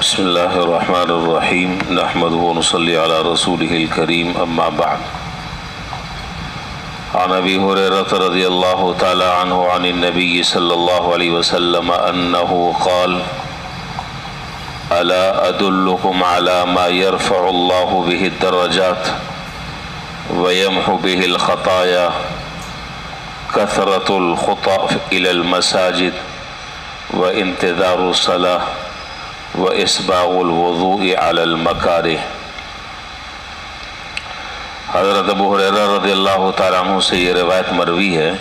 بسم اللہ الرحمن الرحیم نحمدہ ونصلی علی رسولہ الکریم اما بعد عن ابی ہریرہ رضی اللہ تعالی عنہ عن النبی صلی اللہ علیہ وسلم انہ قال الا ادلکم علی ما يرفع اللہ به الدرجات ويمحو به الخطايا كثرة الخطى إلى المساجد وانتظار الصلاة وإسباغ الوضوء على المكاره۔ حضرت ابو ہریرہ رضی اللہ تعالیٰ عنہ سے یہ روایت مروی ہے،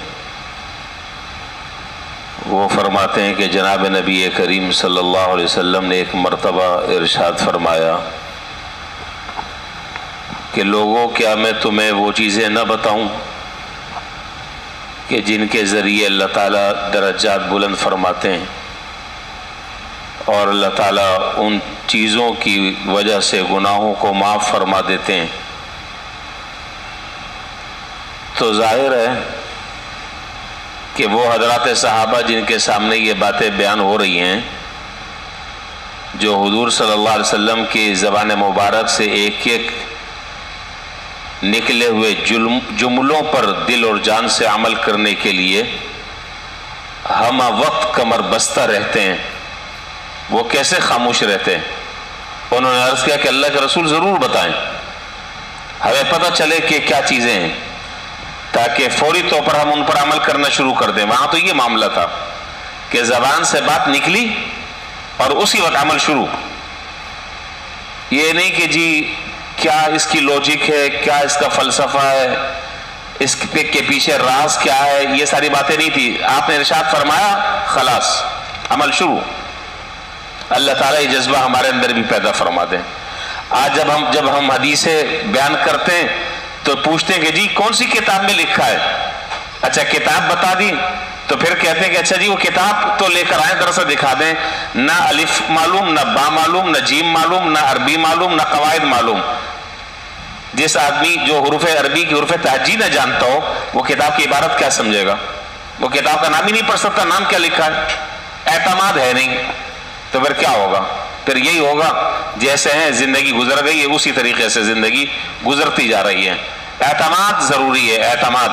وہ فرماتے ہیں کہ جناب نبی کریم صلی اللہ علیہ وسلم نے ایک مرتبہ ارشاد فرمایا کہ لوگوں کیا میں تمہیں وہ چیزیں نہ بتاؤں کہ جن کے ذریعے اللہ تعالیٰ درجات بلند فرماتے ہیں اور اللہ تعالیٰ ان چیزوں کی وجہ سے گناہوں کو معاف فرما دیتے ہیں۔ تو ظاہر ہے کہ وہ حضرات صحابہ جن کے سامنے یہ باتیں بیان ہو رہی ہیں، جو حضور صلی اللہ علیہ وسلم کی زبان مبارک سے ایک ایک نکلے ہوئے جملوں پر دل اور جان سے عمل کرنے کے لیے ہم وقت کمر بستہ رہتے ہیں، وہ کیسے خاموش رہتے ہیں؟ انہوں نے عرض کیا کہ اللہ کے رسول ضرور بتائیں، ہمیں پتہ چلے کہ کیا چیزیں ہیں تاکہ فوری طور پر ہم ان پر عمل کرنا شروع کر دیں۔ وہاں تو یہ معاملہ تھا کہ زبان سے بات نکلی اور اسی وقت عمل شروع، یہ نہیں کہ جی کیا اس کی لوجک ہے، کیا اس کا فلسفہ ہے، اس کے پیچھے راز کیا ہے، یہ ساری باتیں نہیں تھی۔ آپ نے ارشاد فرمایا، خلاص عمل شروع۔ اللہ تعالیٰ یہ جذبہ ہمارے اندر بھی پیدا فرما دیں۔ آج جب ہم حدیثیں بیان کرتے ہیں تو پوچھتے ہیں کہ جی کون سی کتاب میں لکھا ہے؟ اچھا کتاب بتا دی تو پھر کہتے ہیں کہ اچھا جی وہ کتاب تو لے کر آئیں، درس دکھا دیں۔ نہ الف معلوم، نہ با معلوم، نہ جیم معلوم، نہ عربی معلوم، نہ قواعد معلوم۔ جس آدمی جو حروف عربی کی حروف تہجی نہ جانتا ہو وہ کتاب کی عبارت کیا سمجھے گا؟ وہ کتاب کا نام ہی نہیں پڑھ سکتا، نام کیا لکھا ہے؟ اعتماد ہے نہیں، تو پھر کیا ہوگا؟ پھر یہی ہوگا جیسے ہیں زندگی گزر گئی ہے اسی طریقے سے زندگی گزرتی جا رہی ہے۔ اعتماد ضروری ہے، اعتماد۔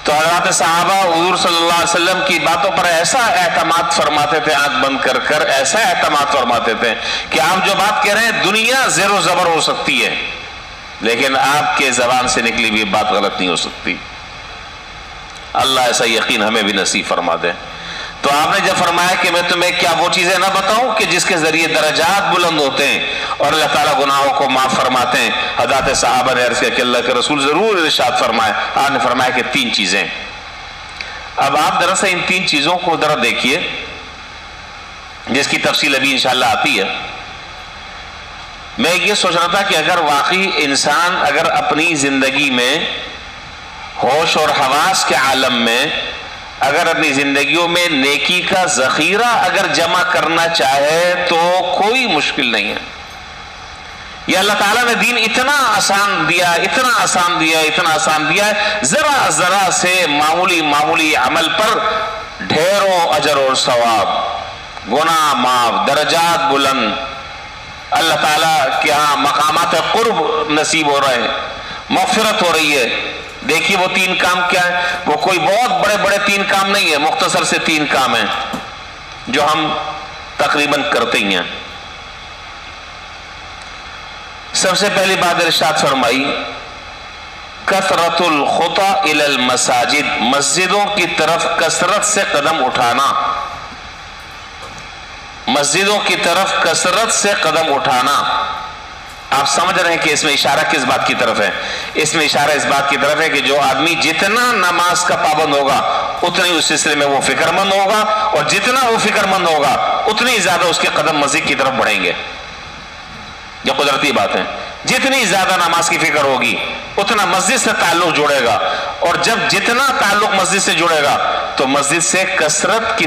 تو حضرات صحابہ حضور صلی اللہ علیہ وسلم کی باتوں پر ایسا اعتماد فرماتے تھے، آنکھ بند کر کر ایسا اعتماد فرماتے تھے کہ آپ جو بات کہہ رہے ہیں دنیا زیر و زبر ہو سکتی ہے لیکن آپ کے زبان سے نکلی بھی بات غلط نہیں ہو سکتی۔ اللہ ایسا یقین ہمیں بھی نصیب فرما دے۔ تو آپ نے جب فرمایا کہ میں تمہیں کیا وہ چیزیں نہ بتاؤں کہ جس کے ذریعے درجات بلند ہوتے ہیں اور اللہ تعالیٰ گناہوں کو معاف فرماتے ہیں؟ حضرات صحابہ نے عرض کیا کہ اللہ کے رسول ضرور ارشاد فرمائے۔ آپ نے فرمایا کہ 3 چیزیں۔ اب آپ دراصل ان 3 چیزوں کو ذرا دیکھیے جس کی تفصیل ابھی انشاءاللہ آتی ہے۔ میں یہ سوچ رہا تھا کہ اگر واقعی انسان اگر اپنی زندگی میں ہوش اور حواس کے عالم میں اگر اپنی زندگیوں میں نیکی کا ذخیرہ اگر جمع کرنا چاہے تو کوئی مشکل نہیں ہے۔ یہ اللہ تعالیٰ نے دین اتنا آسان دیا، اتنا آسان دیا، اتنا آسان دیا ہے، ذرا ذرا سے معمولی عمل پر ڈھیروں اجر اور ثواب، گناہ معاف، درجات بلند، اللہ تعالیٰ کے ہاں مقامات قرب نصیب ہو رہے ہیں، مغفرت ہو رہی ہے۔ دیکھیے وہ 3 کام کیا ہے؟ وہ کوئی بہت بڑے 3 کام نہیں ہے، مختصر سے 3 کام ہیں جو ہم تقریباً کرتے ہی ہیں۔ سب سے پہلی بات ارشاد فرمائی کثرت الخطا الی المساجد، مسجدوں کی طرف کثرت سے قدم اٹھانا، مسجدوں کی طرف کثرت سے قدم اٹھانا۔ آپ سمجھ رہے ہیں کہ اس میں اشارہ کس بات کی طرف ہے؟ اس میں اشارہ اس بات کی طرف ہے کہ جو آدمی جتنا نماز کا پابند ہوگا اتنی اس سلسلے میں وہ فکر مند ہوگا، اور جتنا وہ فکر مند ہوگا اتنی زیادہ اس کے قدم مسجد کی طرف بڑھیں گے۔ یہ قدرتی بات ہے، جتنی زیادہ نماز کی فکر ہوگی اتنا مسجد سے تعلق جڑے گا، اور جب جتنا تعلق مسجد سے جڑے گا تو مسجد سے کثرت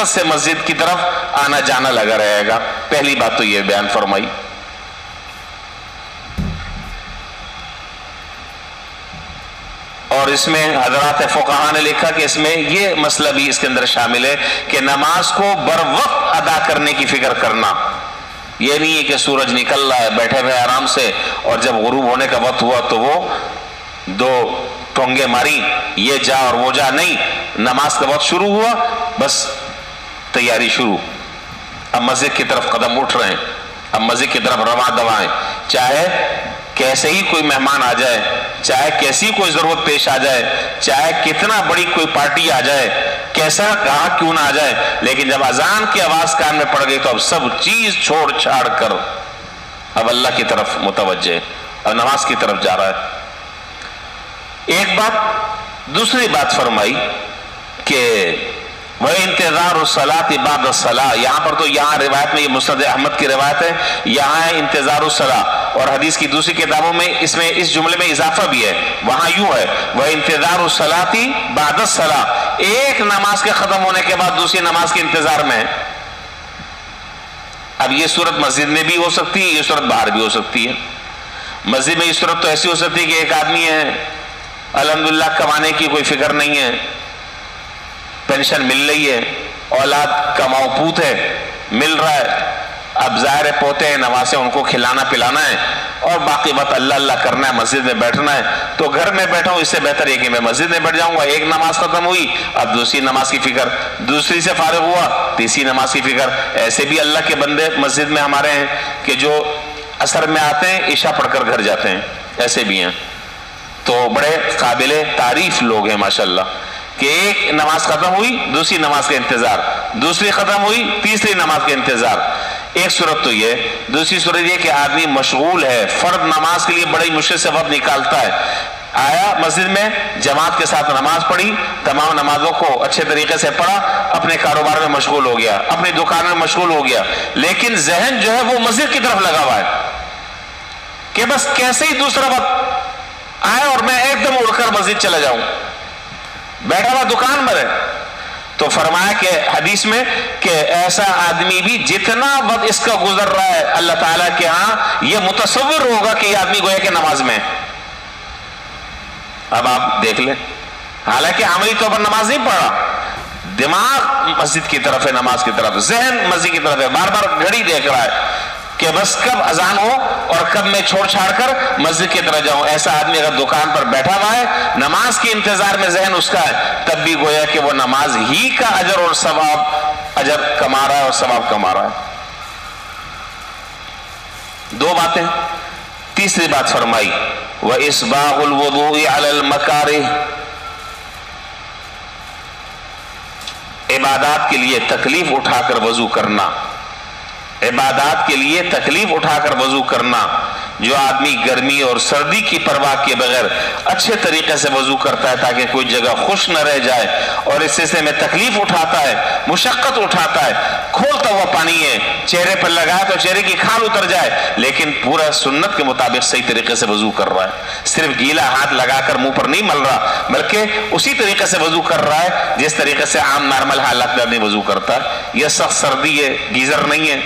سے مسجد کی طرف آنا جانا لگا رہے گا۔ پہلی بات تو یہ بیان فرمائی۔ اور اس میں حضرات فقہا نے لکھا کہ اس میں یہ مسئلہ بھی اس کے اندر شامل ہے کہ نماز کو بر وقت ادا کرنے کی فکر کرنا. یہ نہیں ہے کہ سورج نکل رہا ہے بیٹھے ہوئے آرام سے اور جب غروب ہونے کا وقت ہوا تو وہ 2 ٹونگے ماری یہ جا اور وہ جا. نہیں، نماز کا وقت شروع ہوا بس تیاری شروع. اب مسجد کی طرف قدم اٹھ رہے ہیں، اب مسجد کی طرف رواں دوائیں، چاہے کیسے ہی کوئی مہمان آ جائے، چاہے کیسی کوئی ضرورت پیش آ جائے، چاہے کتنا بڑی کوئی پارٹی آ جائے، کیسا کہاں کیوں نہ آ جائے، لیکن جب اذان کی آواز کان میں پڑ گئی تو اب سب چیز چھوڑ چھاڑ کر اب اللہ کی طرف متوجہ، اب نماز کی طرف جا رہا ہے. ایک بات. دوسری بات فرمائی کہ وَإِنْتِظَارُ الصَّلَاةِ بَعْدَ الصَّلَاةِ. یہاں پر تو یہاں روایت میں یہ مسند احمد کی روایت ہے، یہاں ہے انتظار الصلاة، اور حدیث کی دوسری کتابوں میں اس جملے میں اضافہ بھی ہے. وہاں یوں ہے وَإِنْتِظَارُ الصَّلَاةِ بَعْدَ الصَّلَاةِ. ایک نماز کے ختم ہونے کے بعد دوسری نماز کے انتظار میں ہے. اب یہ صورت مسجد میں بھی ہو سکتی ہے، یہ صورت باہر بھی ہو سکتی ہے. مسجد میں یہ صورت تو ایسی ہو سکتی ہے کہ ایک آدمی ہے الحمدللہ کمانے کی کوئی فکر نہیں ہے، پینشن مل رہی ہے، اولاد کا موپوت ہے، مل رہا ہے، اب ظاہر ہے پوتے ہیں، نواسے ان کو کھلانا پلانا ہے اور باقی وقت اللہ اللہ کرنا ہے، مسجد میں بیٹھنا ہے. تو گھر میں بیٹھا ہوں اس سے بہتر ہے کہ میں مسجد میں بیٹھ جاؤں گا. ایک نماز ختم ہوئی اب دوسری نماز کی فکر، دوسری سے فارغ ہوا تیسری نماز کی فکر. ایسے بھی اللہ کے بندے مسجد میں ہمارے ہیں کہ جو عصر میں آتے ہیں عشاء پڑھ کر گھر جاتے ہیں، ایسے بھی ہیں. تو بڑے قابل تعریف لوگ ہیں ماشاءاللہ کہ ایک نماز ختم ہوئی دوسری نماز کا انتظار، دوسری ختم ہوئی تیسری نماز کا انتظار. ایک صورت تو یہ. دوسری صورت یہ کہ آدمی مشغول ہے، فرض نماز کے لیے بڑی مشکل سے وقت نکالتا ہے، آیا مسجد میں جماعت کے ساتھ نماز پڑھی، تمام نمازوں کو اچھے طریقے سے پڑھا، اپنے کاروبار میں مشغول ہو گیا، اپنی دکان میں مشغول ہو گیا، لیکن ذہن جو ہے وہ مسجد کی طرف لگا ہوا ہے کہ بس کیسے ہی دوسرا وقت آئے اور میں ایک دم اڑ کر مسجد چلا جاؤں، بیٹھا ہوا دکان پر ہے. تو فرمایا کہ حدیث میں کہ ایسا آدمی بھی جتنا وقت اس کا گزر رہا ہے اللہ تعالیٰ کے ہاں یہ متصور ہوگا کہ یہ آدمی گویا کہ نماز میں ہے. اب آپ دیکھ لیں، حالانکہ عملی طور پر نماز نہیں پڑھا، دماغ مسجد کی طرف ہے، نماز کی طرف، ذہن مسجد کی طرف ہے، بار بار گھڑی دیکھ رہا ہے کہ بس کب اذان ہو اور کب میں چھوڑ چھاڑ کر مسجد کی طرف جاؤں. ایسا آدمی اگر دکان پر بیٹھا ہوا ہے نماز کے انتظار میں ذہن اس کا ہے، تب بھی گویا کہ وہ نماز ہی کا اجر اور ثواب، اجر کما رہا ہے اور ثواب کما رہا ہے. 2 باتیں. تیسری بات فرمائی وَإِسْبَاغُ الْوُضُوءِ عَلَى الْمَكَارِهِ. عبادات کے لیے تکلیف اٹھا کر وضو کرنا، عبادات کے لیے تکلیف اٹھا کر وضو کرنا. جو آدمی گرمی اور سردی کی پرواہ کے بغیر اچھے طریقے سے وضو کرتا ہے تاکہ کوئی جگہ خشک نہ رہ جائے اور اس سلسلے میں تکلیف اٹھاتا ہے، مشقت اٹھاتا ہے، کھولتا ہوا پانی ہے چہرے پر لگائے تو چہرے کی کھال اتر جائے، لیکن پورا سنت کے مطابق صحیح طریقے سے وضو کر رہا ہے، صرف گیلا ہاتھ لگا کر منہ پر نہیں مل رہا بلکہ اسی طریقے سے وضو کر رہا ہے جس طریقے سے عام نارمل حالات میں آدمی وضو کرتا ہے. یہ سخت سردی ہے، گیزر نہیں ہے،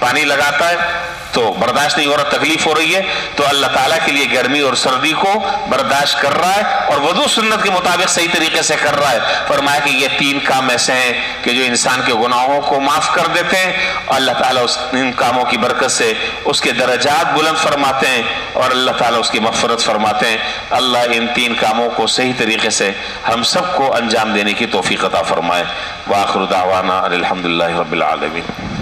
پانی لگاتا ہے تو برداشت نہیں ہو رہا، تکلیف ہو رہی ہے، تو اللہ تعالیٰ کے لیے گرمی اور سردی کو برداشت کر رہا ہے اور وضو سنت کے مطابق صحیح طریقے سے کر رہا ہے. فرمایا کہ یہ 3 کام ایسے ہیں کہ جو انسان کے گناہوں کو معاف کر دیتے ہیں اور اللہ تعالیٰ ان کاموں کی برکت سے اس کے درجات بلند فرماتے ہیں اور اللہ تعالیٰ اس کی مغفرت فرماتے ہیں. اللہ ان 3 کاموں کو صحیح طریقے سے ہم سب کو انجام دینے کی توفیق عطا فرمائے. وآخر دعوانا الحمدللہ رب العالمین.